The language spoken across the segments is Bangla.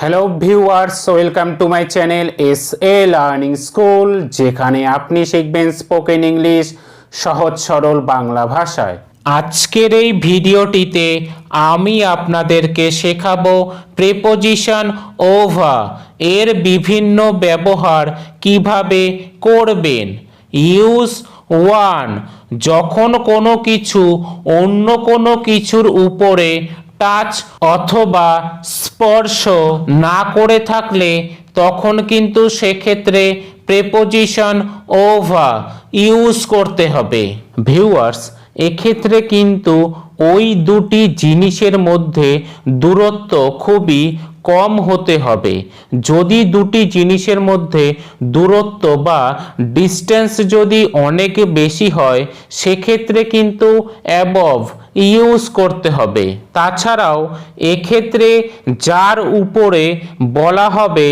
Hello viewers, welcome to my channel SA learning school, যেখানে আপনি শিখবেন স্পোকেন ইংলিশ সহজ সরল বাংলা ভাষায়। আজকের এই ভিডিওটিতে আমি আপনাদেরকে শেখাবো প্রিপোজিশন ওভার এর বিভিন্ন ব্যবহার কিভাবে করবেন। ইউজ ওয়ান, যখন কোনো কিছু অন্য কোনো কিছুর উপরে টাচ অথবা স্পর্শ না করে থাকলে তখন কিন্তু সেক্ষেত্রে প্রিপোজিশন ওভার ইউজ করতে হবে। ভিউয়ার্স, এক্ষেত্রে কিন্তু ওই দুটি জিনিসের মধ্যে দূরত্ব খুবই কম হতে হবে। যদি দুটি জিনিসের মধ্যে দূরত্ব বা ডিস্টেন্স যদি অনেক বেশি হয় সেক্ষেত্রে কিন্তু অ্যাবভ ইউজ করতে হবে। তাছাড়াও এক্ষেত্রে যার উপরে বলা হবে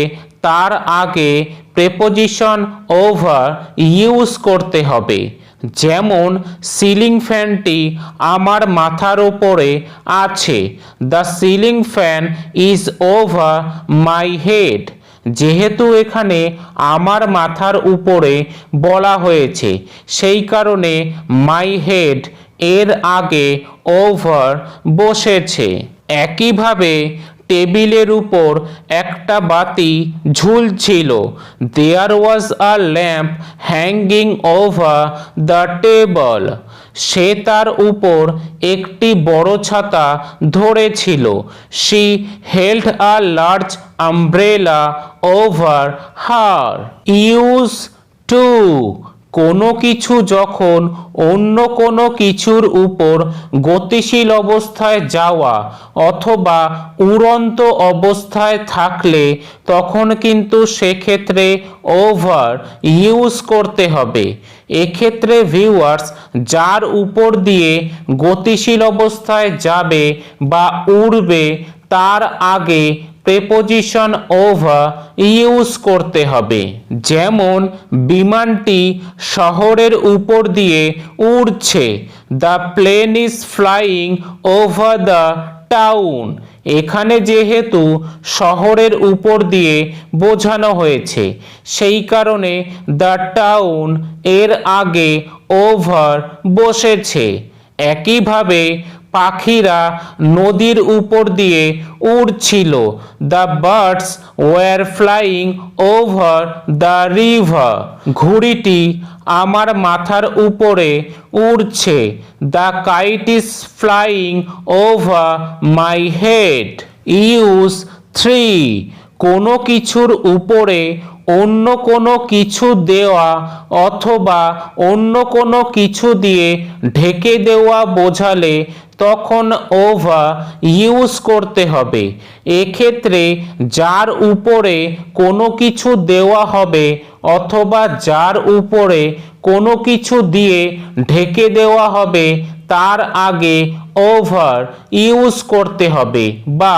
তার আগে প্রিপোজিশন ওভার ইউজ করতে হবে। যেমন সিলিং ফ্যানটি আমার মাথার উপরে আছে, the ceiling fan is over my head. যেহেতু এখানে আমার মাথার উপরে বলা হয়েছে সেই কারণে মাই হেড এর আগে ওভার বসেছে। একইভাবে টেবিলের উপর একটা বাতি ঝুলছিল, there was a lamp hanging over the table. সে তার উপর একটি বড় ছাতা ধরেছিল, she held a large umbrella over her. Use two, কোনো কিছু যখন অন্য কোনো কিছুর উপর গতিশীল অবস্থায় যাওয়া অথবা উড়ন্ত অবস্থায় থাকলে তখন কিন্তু সেক্ষেত্রে ওভার ইউজ করতে হবে। এক্ষেত্রে ভিউয়ার্স, যার উপর দিয়ে গতিশীল অবস্থায় যাবে বা উড়বে তার আগে প্রিপোজিশন ওভার ইউজ করতে হবে। যেমন বিমানটি শহরের উপর দিয়ে উড়ছে, the plane is flying over the town. এখানে যেহেতু শহরের উপর দিয়ে বোঝানো হয়েছে সেই কারণে দ্য টাউন এর আগে ওভার বসেছে। একইভাবে পাখিরা নদীর উপর দিয়ে উড়ছিল, the birds were flying over the river. ঘুড়িটি আমার মাথার উপরে উড়ছে, the kite is flying over my head. Use three, কোনো কিছুর উপরে অন্য কোনো কিছু দেওয়া অথবা অন্য কোনো কিছু দিয়ে ঢেকে দেওয়া বোঝালে তখন ওভার ইউজ করতে হবে। এক্ষেত্রে যার উপরে কোনো কিছু দেওয়া হবে অথবা যার উপরে কোনো কিছু দিয়ে ঢেকে দেওয়া হবে তার আগে ওভার ইউজ করতে হবে বা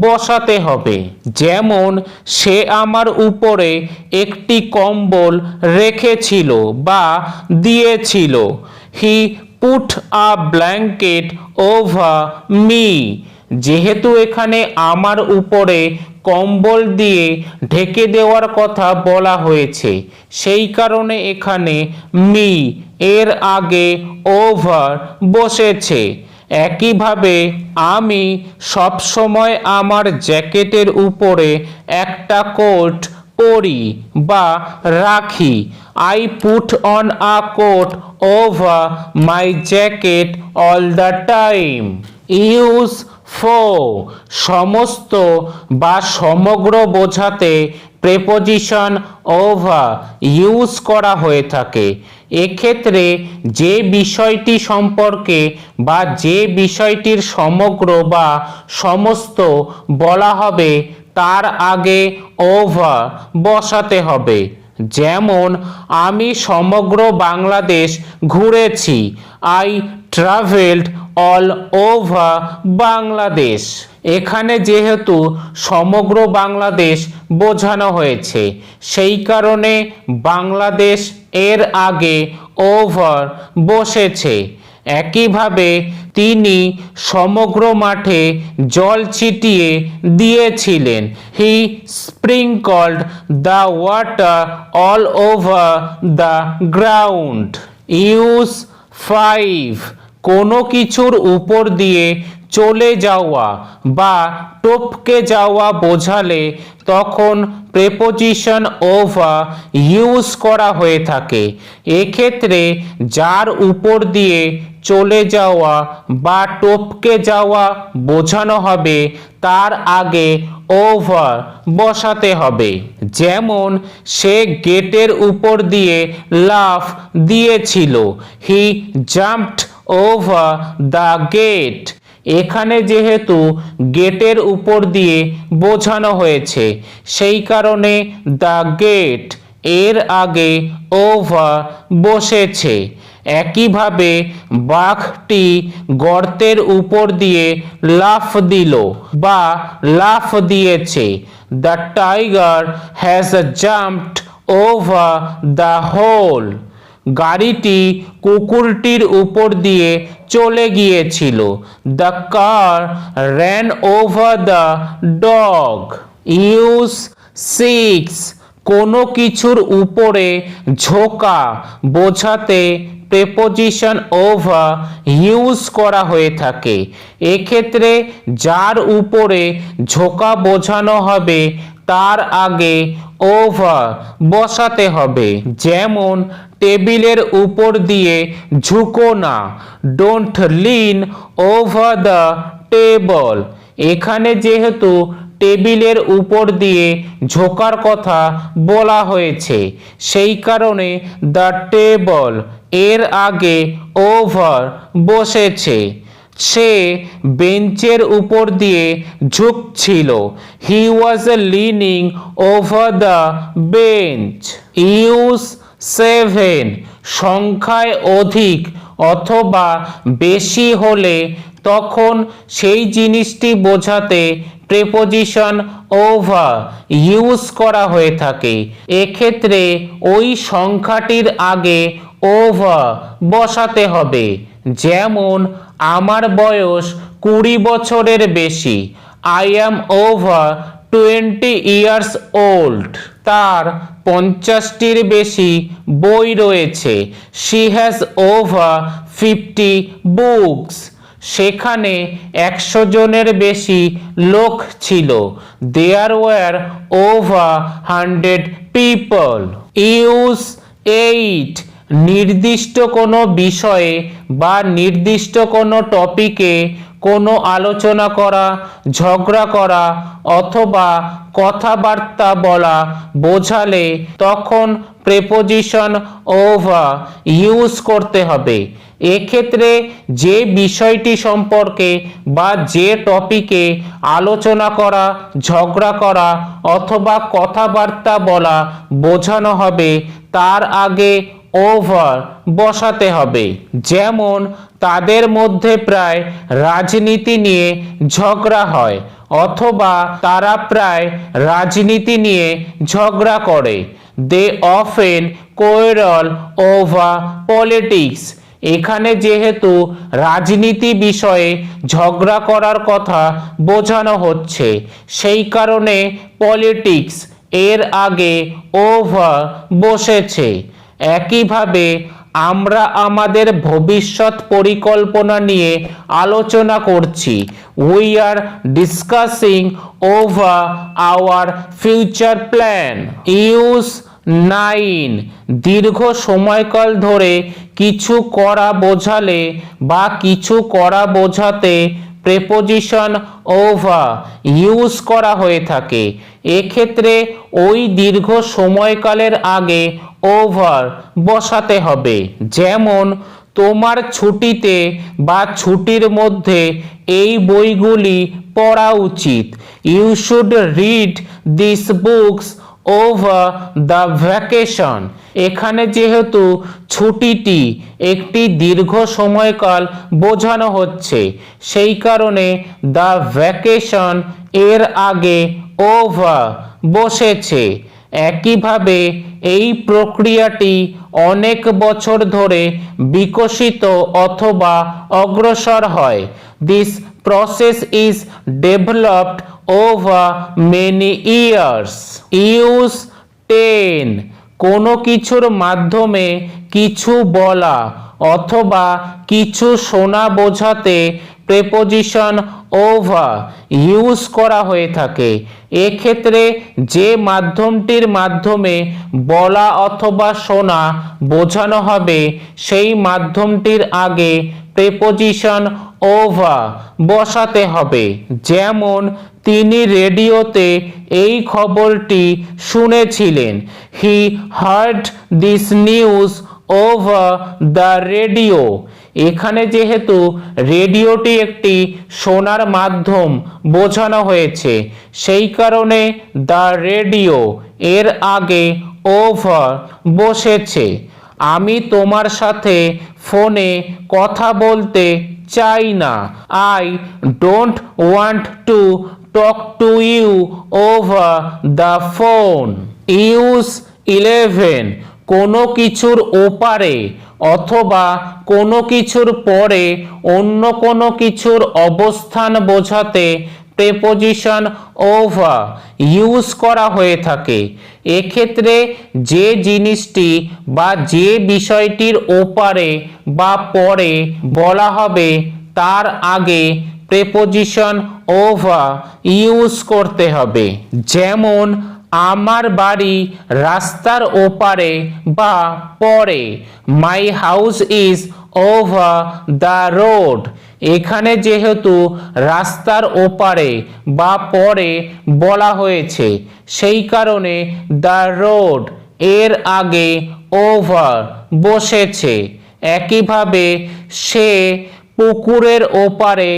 বসাতে হবে। যেমন সে আমার উপরে একটি কম্বল রেখেছিল বা দিয়েছিল, he put a blanket over me. যেহেতু এখানে আমার উপরে কম্বল দিয়ে ঢেকে দেওয়ার কথা বলা হয়েছে সেই কারণে এখানে মি এর আগে ওভার বসেছে। একইভাবে আমি সবসময় আমার জ্যাকেটের উপরে একটা কোট পরি বা রাখি, I put on a coat over my jacket all the time. Use for, সমস্ত বা সমগ্র বোঝাতে প্রিপোজিশন ওভার ইউজ করা হয়ে থাকে। এক্ষেত্রে যে বিষয়টি সম্পর্কে বা যে বিষয়টির সমগ্র বা সমস্ত বলা হবে তার আগে ওভার বসাতে হবে। যেমন আমি সমগ্র বাংলাদেশ ঘুরেছি, I travelled all over Bangladesh. এখানে যেহেতু সমগ্র বাংলাদেশ বোঝানো হয়েছে সেই কারণে বাংলাদেশ এর আগে ওভার বসেছে। একইভাবে তিনি সমগ্র মাঠে জল ছিটিয়ে দিয়েছিলেন। He sprinkled the water all over the ground. Use 5 কোনো কিছুর উপর দিয়ে চলে যাওয়া বা টপকে যাওয়া বোঝালে তখন প্রেপোজিশন ওভার ইউজ করা হয়ে থাকে। এক্ষেত্রে যার উপর দিয়ে চলে যাওয়া বা টপকে যাওয়া বোঝানো হবে তার আগে ওভার বসাতে হবে। যেমন সে গেটের উপর দিয়ে লাফ দিয়েছিল। He jumped over the gate. এখানে যেহেতু গেটের উপর দিয়ে বোঝানো হয়েছে সেই কারণে দ্য গেট এর আগে ওভার বসেছে। একইভাবে বাঘটি গর্তের উপর দিয়ে লাফ দিল বা লাফ দিয়েছে। The tiger has jumped over the hole. গাড়িটি কুকুরটির উপর দিয়ে চলে গিয়েছিল। The car ran over the dog. Use 6 কোনো কিছুর উপরে ঝোঁকা বোঝাতে প্রেপোজিশন ওভার ইউজ করা হয়ে থাকে। এক্ষেত্রে যার উপরে ঝোঁকা বোঝানো হবে তার আগে ওভার বসাতে হবে। যেমন টেবিলের উপর দিয়ে ঝুঁকো না। Don't lean over the table. এখানে যেহেতু টেবিলের উপর দিয়ে ঝোঁকার কথা বলা হয়েছে সেই কারণে দ্য টেবল এর আগে ওভার বসেছে। সে বেঞ্চের উপর দিয়ে ঝুঁকছিল। He was leaning over the bench. Use 7 সংখ্যায় অধিক অথবা বেশি হলে তখন সেই জিনিসটি বোঝাতে প্রেপোজিশন ওভার ইউজ করা হয়ে থাকে। এক্ষেত্রে ওই সংখ্যাটির আগে ওভার বসাতে হবে। যেমন আমার বয়স 20 বছরের বেশি। I am over 20 years old। তার 50টির বেশি বই রয়েছে। She has over 50 books. সেখানে 100 জনের বেশি লোক ছিল। There were over 100 people. Use 8 নির্দিষ্ট কোনো বিষয়ে বা নির্দিষ্ট কোনো টপিকে কোনো আলোচনা করা, ঝগড়া করা অথবা কথাবার্তা বলা বোঝালে তখন প্রেপোজিশন ওভার ইউজ করতে হবে। এক্ষেত্রে যে বিষয়টি সম্পর্কে বা যে টপিকে আলোচনা করা, ঝগড়া করা অথবা কথাবার্তা বলা বোঝানো হবে তার আগে ওভার বসাতে হবে। যেমন তাদের মধ্যে প্রায় রাজনীতি নিয়ে ঝগড়া হয় অথবা তারা প্রায় রাজনীতি নিয়ে ঝগড়া করে। They often quarrel over politics. এখানে যেহেতু রাজনীতি বিষয়ে ঝগড়া করার কথা বোঝানো হচ্ছে সেই কারণে পলিটিক্স এর আগে ওভার বসেছে। একইভাবে আমরা আমাদের ভবিষ্যৎ পরিকল্পনা নিয়ে আলোচনা করছি। We are discussing over our future plan. Use 9 দীর্ঘ সময়কাল ধরে কিছু করা বোঝালে বা কিছু করা বোঝাতে প্রেপোজিশন ওভার ইউজ করা হয়ে থাকে। এক্ষেত্রে ওই দীর্ঘ সময়কালের আগে ওভার বসাতে হবে। যেমন তোমার ছুটিতে বা ছুটির মধ্যে এই বইগুলি পড়া উচিত। You should read this books over the vacation. এখানে যেহেতু ছুটিটি একটি দীর্ঘ সময়কাল বোঝানো হচ্ছে সেই কারণে দ্য ভ্যাকেশন এর আগে ওভার বসেছে। একইভাবে এই প্রক্রিয়াটি অনেক বছর ধরে বিকশিত অথবা অগ্রসর হয়। This process is developed over many years. Use 10 কোনো কিছুর মাধ্যমে কিছু বলা অথবা কিছু শোনা বোঝাতে প্রেপোজিশন ওভার ইউজ করা হয়ে থাকে। এক্ষেত্রে যে মাধ্যমটির মাধ্যমে বলা অথবা শোনা বোঝানো হবে সেই মাধ্যমটির আগে প্রেপোজিশন ওভার বসাতে হবে। যেমন তিনি রেডিওতে এই খবরটি শুনেছিলেন। He heard this news over the radio. এখানে যেহেতু রেডিওটি একটি শোনার মাধ্যম বোঝানো হয়েছে সেই কারণে দ্য রেডিও এর আগে ওভার বসেছে। আমি তোমার সাথে ফোনে কথা বলতে চাই না। I don't want to talk to you over the phone. Use 11 কোনো কিছুর ওপারে অথবা কোনো কিছুর পরে অন্য কোনো কিছুর অবস্থান বোঝাতে প্রেপোজিশন ওভার ইউজ করা হয়ে থাকে। এক্ষেত্রে যে জিনিসটি বা যে বিষয়টির ওপারে বা পরে বলা হবে তার আগে প্রেপোজিশন ওভার ইউজ করতে হবে। যেমন আমার বাড়ি রাস্তার ওপারে বা পরে। My house is over the road. এখানে যেহেতু রাস্তার ওপারে বা পরে বলা হয়েছে সেই কারণে দ্য রোড এর আগে ওভার বসেছে। একইভাবে সে পুকুরের ওপারে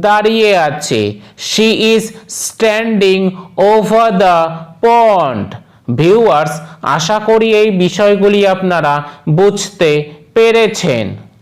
দাঁড়িয়ে আছে। She is standing over the pond. Viewers, আশা করি এই বিষয়গুলি আপনারা বুঝতে পেরেছেন।